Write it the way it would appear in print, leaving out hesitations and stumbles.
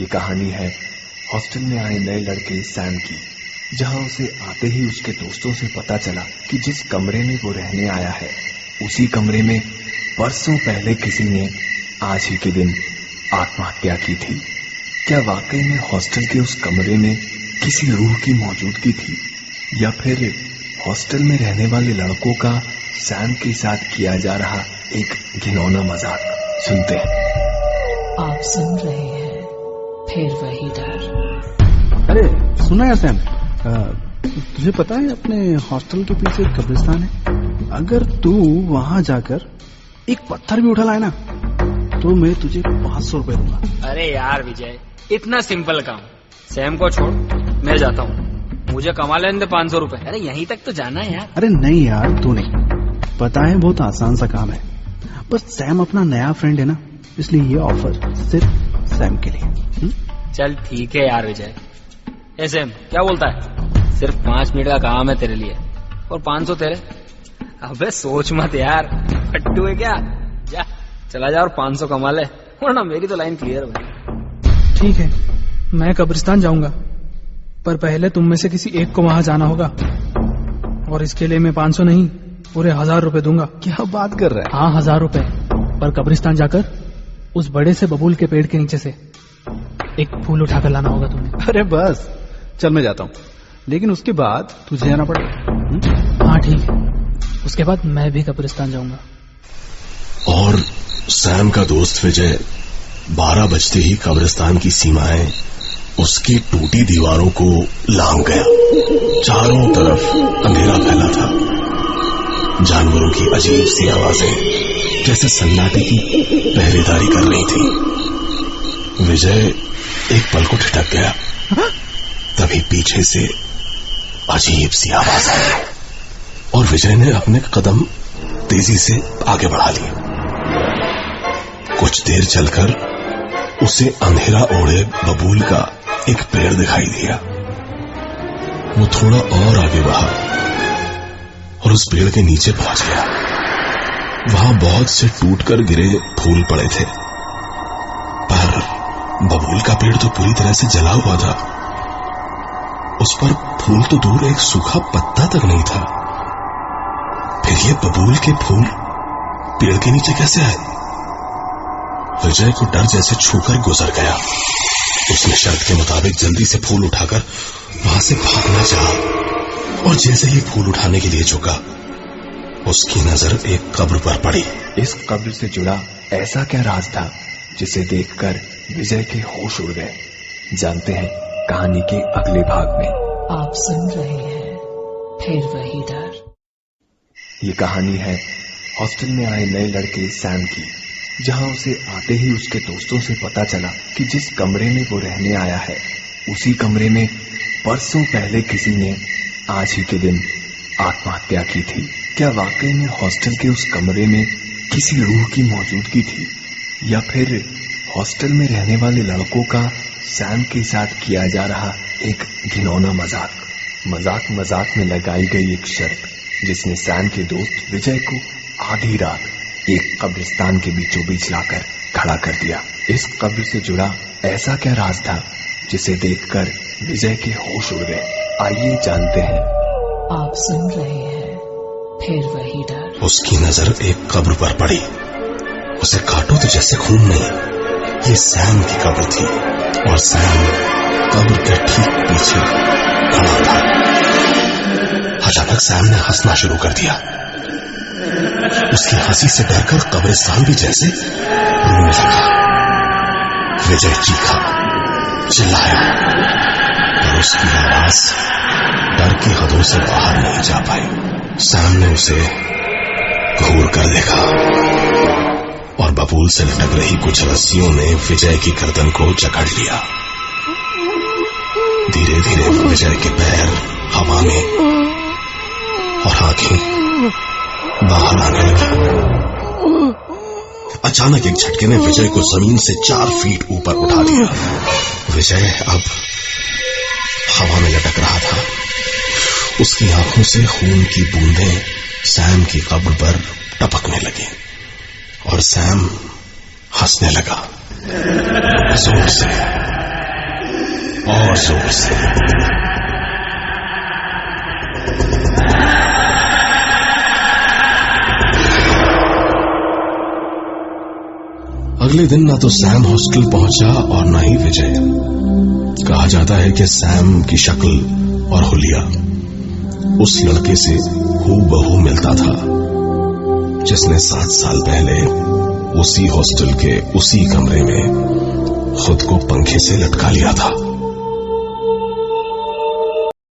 कहानी है हॉस्टल में आए नए लड़के सैम की, जहां उसे आते ही उसके दोस्तों से पता चला कि जिस कमरे में वो रहने आया है उसी कमरे में बरसों पहले किसी ने आज ही के दिन आत्महत्या की थी। क्या वाकई में हॉस्टल के उस कमरे में किसी रूह की मौजूदगी थी, या फिर हॉस्टल में रहने वाले लड़कों का सैम के साथ किया जा रहा एक घिनौना मजाक? सुनते हैं। आप सुन रहे हैं फिर वही डर। अरे सुना है सैम, तुझे पता है अपने हॉस्टल के पीछे एक कब्रिस्तान है। अगर तू वहां जाकर एक पत्थर भी उठा लाए ना तो मैं तुझे 500 रुपए दूंगा। अरे यार विजय, इतना सिंपल काम। सैम को छोड़, मैं जाता हूँ, मुझे कमा लेने दे 500 रुपए। अरे यहीं तक तो जाना है यार। अरे नहीं यार, तू नहीं, पता है बहुत आसान सा काम है। बस सैम अपना नया फ्रेंड है ना, इसलिए ये ऑफर सिर्फ सैम के लिए। चल ठीक है यार विजय। ए सैम, क्या बोलता है? सिर्फ 5 मिनट का काम है तेरे लिए और 500 तेरे। अबे सोच मत यार, फट्टू है क्या? जा चला जा और 500 कमा ले, वरना मेरी तो लाइन क्लियर हो गई। ठीक है, मैं कब्रिस्तान जाऊंगा, पर पहले तुम में से किसी एक को वहां जाना होगा, और इसके लिए मैं 500 नहीं पूरे 1000 रुपए दूंगा। क्या बात कर रहा है? हाँ 1000 रुपए, पर कब्रिस्तान जाकर उस बड़े से बबूल के पेड़ के नीचे से एक फूल उठाकर लाना होगा तुम्हें। अरे बस चल, मैं जाता हूँ, लेकिन उसके बाद तुझे आना पड़ेगा। हाँ ठीक है, उसके बाद मैं भी कब्रिस्तान जाऊंगा। और सैम का दोस्त विजय 12 बजते ही कब्रिस्तान की सीमाएं उसकी टूटी दीवारों को लांघ गया। चारों तरफ अंधेरा फैला था, जानवरों की अजीब सी आवाजें जैसे सन्नाटे की पहरेदारी कर रही थी। विजय एक पल को ठिठक गया, तभी पीछे से अजीब सी आवाज आई और विजय ने अपने कदम तेजी से आगे बढ़ा लिए। कुछ देर चलकर उसे अंधेरा ओढ़े बबूल का एक पेड़ दिखाई दिया। वो थोड़ा और आगे बढ़ा और उस पेड़ के नीचे पहुंच गया। वहां बहुत से टूटकर गिरे फूल पड़े थे, पर बबूल का पेड़ तो पूरी तरह से जला हुआ था। उस पर फूल तो दूर, एक सूखा पत्ता तक नहीं था। फिर ये बबूल के फूल पेड़ के नीचे कैसे आए? विजय को डर जैसे छूकर गुजर गया। उसने शर्त के मुताबिक जल्दी से फूल उठाकर वहां से भागना चाहा, और जैसे ही फूल उठाने के लिए झुका, उसकी नजर एक कब्र पर पड़ी। इस कब्र से जुड़ा ऐसा क्या राज था जिसे देखकर विजय के होश उड़ गए? जानते हैं कहानी के अगले भाग में। आप सुन रहे हैं फिर वही डर। ये कहानी है हॉस्टल में आए नए लड़के सैम की, जहां उसे आते ही उसके दोस्तों से पता चला कि जिस कमरे में वो रहने आया है उसी कमरे में बरसों पहले किसी ने आज ही के दिन आत्महत्या की थी। क्या वाकई में हॉस्टल के उस कमरे में किसी रूह की मौजूदगी थी, या फिर हॉस्टल में रहने वाले लड़कों का सैम के साथ किया जा रहा एक घिनौना मजाक? मजाक में लगाई गई एक शर्त जिसने सैम के दोस्त विजय को आधी रात एक कब्रिस्तान के बीचों बीच लाकर खड़ा कर दिया। इस कब्र से जुड़ा ऐसा क्या राज था जिसे देखकर विजय के होश उड़ गए? आइए जानते हैं। आप सुन रहे हैं फिर वही डर। उसकी नजर एक कब्र पर पड़ी। उसे काटो तो जैसे खून नहीं, ये सैम की कब्र थी, और सैम कब्र के ठीक पीछे खड़ा था। अचानक सैम ने हंसना शुरू कर दिया। उसकी हंसी से डरकर कब्रिस्तान भी जैसे रोने लगा। विजय चीखा, चिल्लाया, पर उसकी आवाज डर की हदों से बाहर नहीं जा पाई। सैम ने उसे घूर कर देखा और बबूल से लटक रही कुछ रस्सियों ने विजय की गर्दन को जकड़ लिया। धीरे धीरे विजय के पैर हवा में और आंखें बाहर आने लगी। अचानक एक झटके ने विजय को जमीन से 4 फीट ऊपर उठा लिया। विजय अब हवा में लटक रहा था। उसकी आंखों से खून की बूंदें सैम की कब्र पर टपकने लगी और सैम हंसने लगा जोर से। और जोर से। अगले दिन ना तो सैम हॉस्टल पहुंचा और ना ही विजय। कहा जाता है कि सैम की शक्ल और हुलिया उस लड़के से हूबहू मिलता था जिसने 7 साल पहले उसी हॉस्टल के उसी कमरे में खुद को पंखे से लटका लिया था।